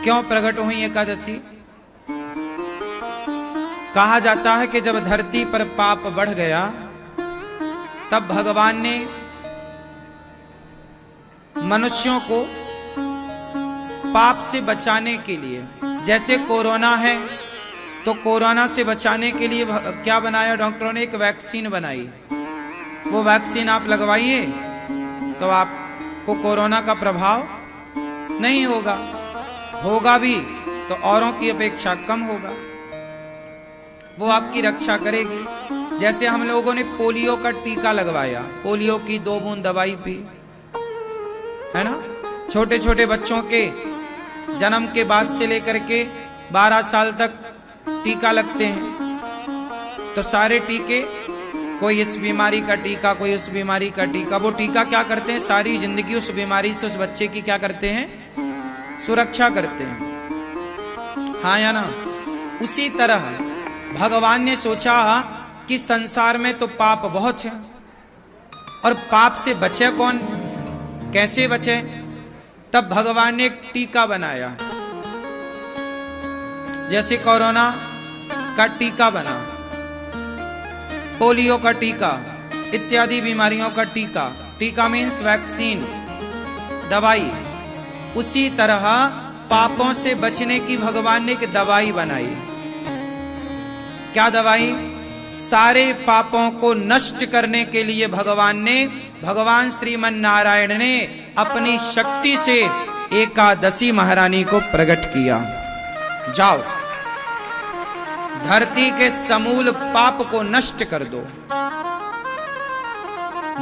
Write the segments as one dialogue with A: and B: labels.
A: क्यों प्रकट हुई एकादशी? कहा जाता है कि जब धरती पर पाप बढ़ गया तब भगवान ने मनुष्यों को पाप से बचाने के लिए, जैसे कोरोना है तो कोरोना से बचाने के लिए क्या बनाया डॉक्टरों ने? एक वैक्सीन बनाई। वो वैक्सीन आप लगवाइए तो आपको कोरोना का प्रभाव नहीं होगा, होगा भी तो औरों की अपेक्षा कम होगा, वो आपकी रक्षा करेगी। जैसे हम लोगों ने पोलियो का टीका लगवाया, पोलियो की 2 बूंद दवाई पी, है ना। छोटे छोटे बच्चों के जन्म के बाद से लेकर के 12 साल तक टीका लगते हैं, तो सारे टीके, कोई इस बीमारी का टीका, कोई उस बीमारी का टीका। वो टीका क्या करते हैं? सारी जिंदगी उस बीमारी से उस बच्चे की क्या करते हैं? सुरक्षा करते हैं, हाँ या ना। उसी तरह भगवान ने सोचा कि संसार में तो पाप बहुत है और पाप से बचे कौन, कैसे बचे? तब भगवान ने एक टीका बनाया। जैसे कोरोना का टीका बना, पोलियो का टीका, इत्यादि बीमारियों का टीका, टीका मीन्स वैक्सीन, दवाई। उसी तरह पापों से बचने की भगवान ने एक दवाई बनाई। क्या दवाई? सारे पापों को नष्ट करने के लिए भगवान श्रीमन नारायण ने अपनी शक्ति से एकादशी महारानी को प्रकट किया। जाओ धरती के समूल पाप को नष्ट कर दो।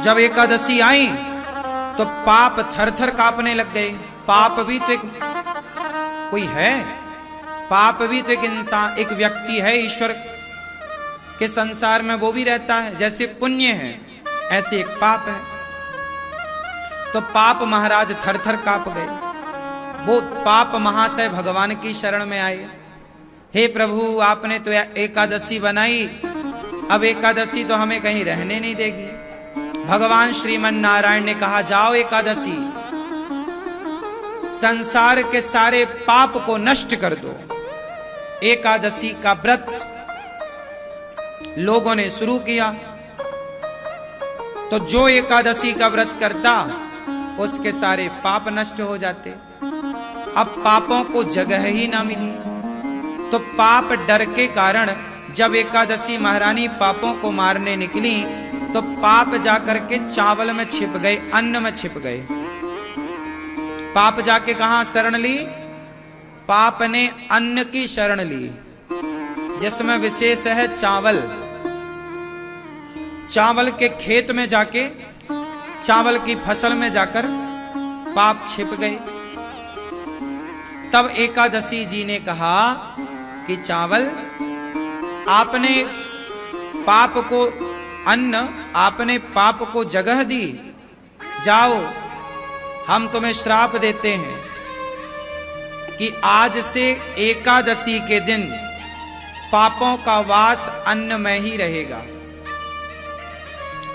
A: जब एकादशी आई तो पाप थर-थर कांपने लग गए। पाप भी तो एक कोई है, पाप भी तो एक इंसान, एक व्यक्ति है ईश्वर के संसार में, वो भी रहता है। जैसे पुण्य है ऐसे एक पाप है, तो पाप महाराज थर-थर कांप गए। वो पाप महाशय भगवान की शरण में आए। हे प्रभु, आपने तो एकादशी बनाई, अब एकादशी तो हमें कहीं रहने नहीं देगी। भगवान श्रीमन नारायण ने कहा, जाओ एकादशी, संसार के सारे पाप को नष्ट कर दो। एकादशी का व्रत लोगों ने शुरू किया, तो जो एकादशी का व्रत करता उसके सारे पाप नष्ट हो जाते। अब पापों को जगह ही ना मिली, तो पाप डर के कारण जब एकादशी महारानी पापों को मारने निकली तो पाप जाकर के चावल में छिप गए, अन्न में छिप गए। पाप जाके कहां शरण ली? पाप ने अन्न की शरण ली, जिसमें विशेष है चावल। चावल के खेत में जाके, चावल की फसल में जाकर पाप छिप गए। तब एकादशी जी ने कहा कि चावल, आपने पाप को अन्न, आपने पाप को जगह दी, जाओ हम तुम्हें श्राप देते हैं कि आज से एकादशी के दिन पापों का वास अन्न में ही रहेगा।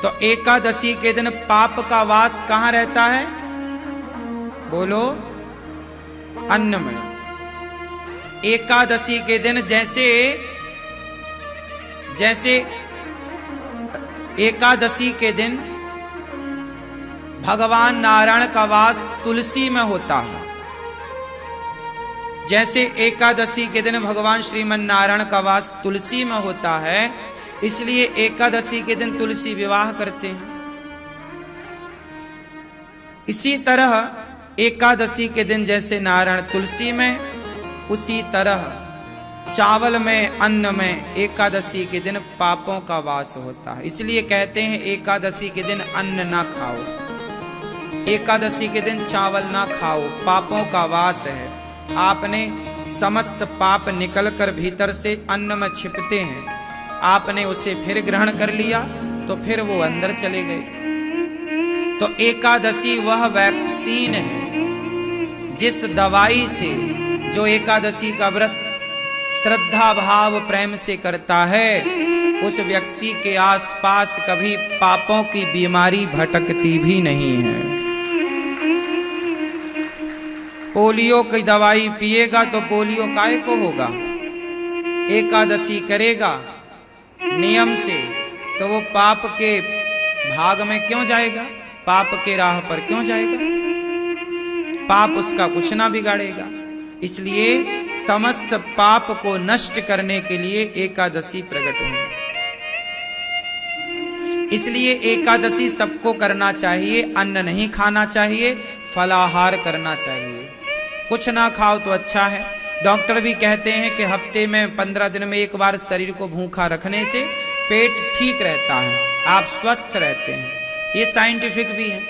A: तो एकादशी के दिन पाप का वास कहां रहता है? बोलो, अन्न में। एकादशी के दिन जैसे एकादशी के दिन भगवान नारायण का वास तुलसी में होता है, जैसे एकादशी के दिन भगवान श्रीमन नारायण का वास तुलसी में होता है, इसलिए एकादशी के दिन तुलसी विवाह करते हैं। इसी तरह एकादशी के दिन जैसे नारायण तुलसी में, उसी तरह चावल में, अन्न में एकादशी के दिन पापों का वास होता है। इसलिए कहते हैं एकादशी के दिन अन्न ना खाओ, एकादशी के दिन चावल ना खाओ, पापों का वास है। आपने समस्त पाप निकलकर भीतर से अन्न में छिपते हैं, आपने उसे फिर ग्रहण कर लिया तो फिर वो अंदर चले गए। तो एकादशी वह वैक्सीन है जिस दवाई से, जो एकादशी का व्रत श्रद्धा भाव प्रेम से करता है, उस व्यक्ति के आसपास कभी पापों की बीमारी भटकती भी नहीं है। पोलियो की दवाई पिएगा तो पोलियो काहे को होगा। एकादशी करेगा नियम से तो वो पाप के भाग में क्यों जाएगा, पाप के राह पर क्यों जाएगा, पाप उसका कुछ ना बिगाड़ेगा। इसलिए समस्त पाप को नष्ट करने के लिए एकादशी प्रकट हुई। इसलिए एकादशी सबको करना चाहिए, अन्न नहीं खाना चाहिए, फलाहार करना चाहिए। कुछ ना खाओ तो अच्छा है। डॉक्टर भी कहते हैं कि हफ्ते में 15 दिन में एक बार शरीर को भूखा रखने से पेट ठीक रहता है, आप स्वस्थ रहते हैं। ये साइंटिफिक भी है।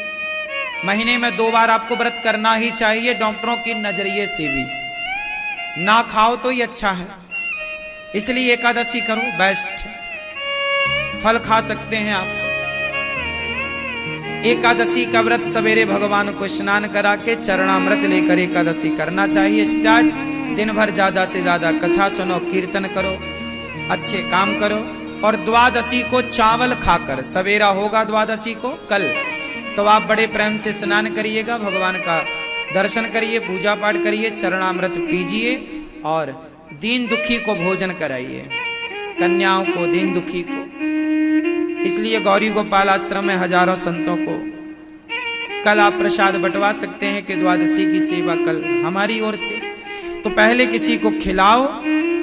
A: महीने में 2 बार आपको व्रत करना ही चाहिए, डॉक्टरों की नजरिए से भी। ना खाओ तो ही अच्छा है, इसलिए एकादशी करो, बेस्ट। फल खा सकते हैं आप। एकादशी का व्रत सवेरे भगवान को स्नान करा के चरणामृत लेकर एकादशी करना चाहिए। स्टार्ट, दिन भर ज्यादा से ज्यादा कथा सुनो, कीर्तन करो, अच्छे काम करो। और द्वादशी को चावल खाकर, सवेरा होगा द्वादशी को कल, तो आप बड़े प्रेम से स्नान करिएगा, भगवान का दर्शन करिए, पूजा पाठ करिए, चरणामृत पीजिए और दीन दुखी को भोजन कराइए, कन्याओं को, दीन दुखी को। इसलिए गौरी गोपाल आश्रम में हजारों संतों को कल आप प्रसाद बंटवा सकते हैं कि द्वादशी की सेवा कल हमारी ओर से। तो पहले किसी को खिलाओ,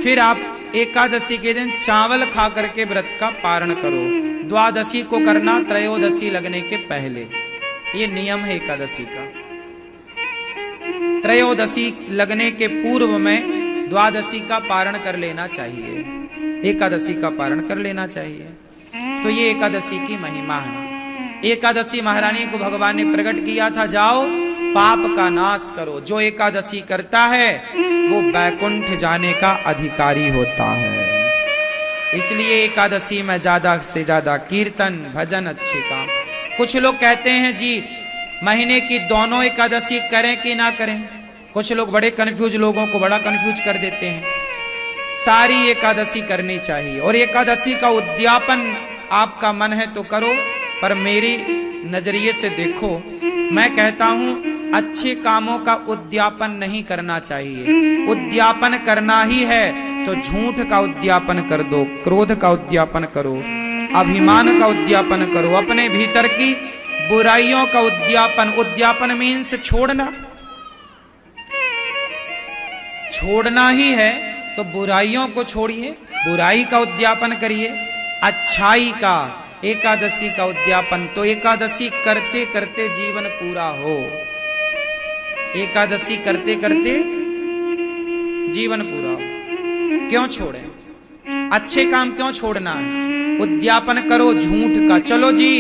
A: फिर आप एकादशी के दिन चावल खा करके व्रत का पारण करो। द्वादशी को करना त्रयोदशी लगने के पहले, ये नियम है एकादशी का। त्रयोदशी लगने के पूर्व में द्वादशी का पारण कर लेना चाहिए, एकादशी का पारण कर लेना चाहिए। तो ये एकादशी की महिमा है। एकादशी महारानी को भगवान ने प्रकट किया था, जाओ पाप का नाश करो। जो एकादशी करता है वो बैकुंठ जाने का अधिकारी होता है। इसलिए एकादशी में ज्यादा से ज्यादा कीर्तन, भजन, अच्छे काम। कुछ लोग कहते हैं जी महीने की दोनों एकादशी करें कि ना करें। कुछ लोग बड़े कंफ्यूज, लोगों को बड़ा कंफ्यूज कर देते हैं। सारी एकादशी करनी चाहिए और एकादशी का उद्यापन आपका मन है तो करो, पर मेरी नजरिए से देखो, मैं कहता हूं अच्छे कामों का उद्यापन नहीं करना चाहिए। उद्यापन करना ही है तो झूठ का उद्यापन कर दो, क्रोध का उद्यापन करो, अभिमान का उद्यापन करो, अपने भीतर की बुराइयों का उद्यापन। उद्यापन मीन्स छोड़ना, छोड़ना ही है तो बुराइयों को छोड़िए, बुराई का उद्यापन करिए, अच्छाई का, एकादशी का उद्यापन। तो एकादशी करते करते जीवन पूरा हो, एकादशी करते करते जीवन पूरा हो। क्यों छोड़े, अच्छे काम क्यों छोड़ना है। उद्यापन करो झूठ का। चलो जी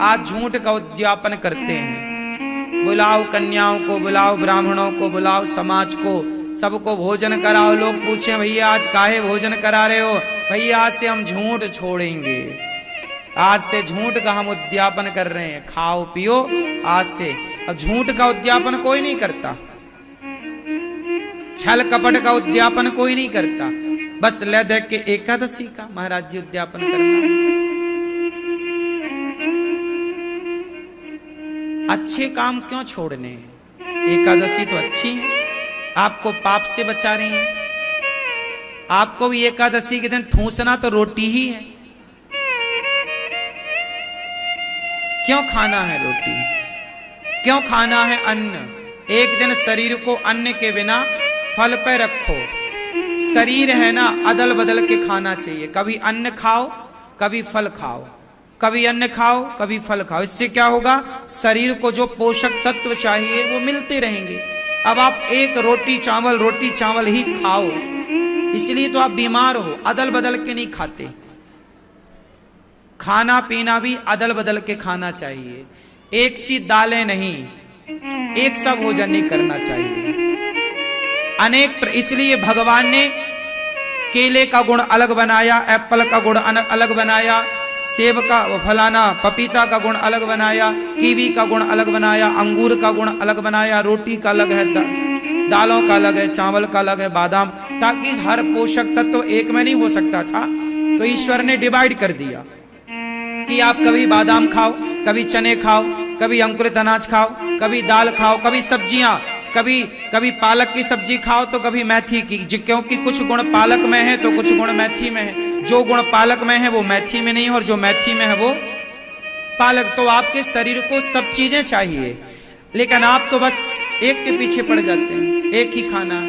A: आज झूठ का उद्यापन करते हैं, बुलाओ कन्याओं को, बुलाओ ब्राह्मणों को, बुलाओ समाज को, सबको भोजन कराओ। लोग पूछें भैया आज काहे भोजन करा रहे हो, भैया आज से हम झूठ छोड़ेंगे, आज से झूठ का हम उद्यापन कर रहे हैं, खाओ पियो आज से। अब झूठ का उद्यापन कोई नहीं करता, छल कपट का उद्यापन कोई नहीं करता, बस ले दे के एकादशी का महाराज जी उद्यापन करना। अच्छे काम क्यों छोड़ने, एकादशी तो अच्छी है, आपको पाप से बचा रही है। आपको भी एकादशी के दिन ठूसना तो रोटी ही है। क्यों खाना है रोटी, क्यों खाना है अन्न। एक दिन शरीर को अन्न के बिना फल पे रखो। शरीर है ना, अदल बदल के खाना चाहिए, कभी अन्न खाओ कभी फल खाओ, कभी अन्न खाओ कभी फल खाओ। इससे क्या होगा, शरीर को जो पोषक तत्व चाहिए वो मिलते रहेंगे। अब आप एक रोटी चावल ही खाओ, इसलिए तो आप बीमार हो। अदल बदल के नहीं खाते, खाना पीना भी अदल बदल के खाना चाहिए। एक सी दालें नहीं, एक सा भोजन नहीं करना चाहिए। इसलिए भगवान ने केले का गुण अलग बनाया, एप्पल का गुण अलग बनाया, सेब का फलाना पपीता का गुण अलग बनाया, कीवी का गुण अलग बनाया, अंगूर का गुण अलग बनाया, रोटी का अलग है, दालों का अलग है, चावल का अलग है, बादाम, ताकि हर पोषक तत्व एक में नहीं हो सकता था। तो ईश्वर ने डिवाइड कर दिया कि आप कभी बादाम खाओ, कभी चने खाओ, कभी अंकुरित अनाज खाओ, कभी दाल खाओ, कभी सब्जियां, कभी कभी पालक की सब्जी खाओ तो कभी मेथी की, क्योंकि कुछ गुण पालक में है तो कुछ गुण मेथी में है। जो गुण पालक में है वो मेथी में नहीं है, और जो मेथी में है वो पालक। तो आपके शरीर को सब चीजें चाहिए, लेकिन आप तो बस एक के पीछे पड़ जाते हैं, एक ही खाना।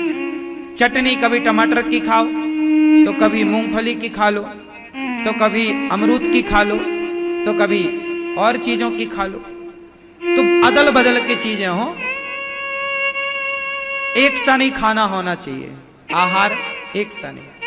A: चटनी कभी टमाटर की खाओ तो कभी मूंगफली की खा लो, तो कभी अमरूद की खा लो, तो कभी और चीजों की खा लो। तो अदल बदल के चीजें हो, एक सा नहीं खाना होना चाहिए, आहार एक सा नहीं।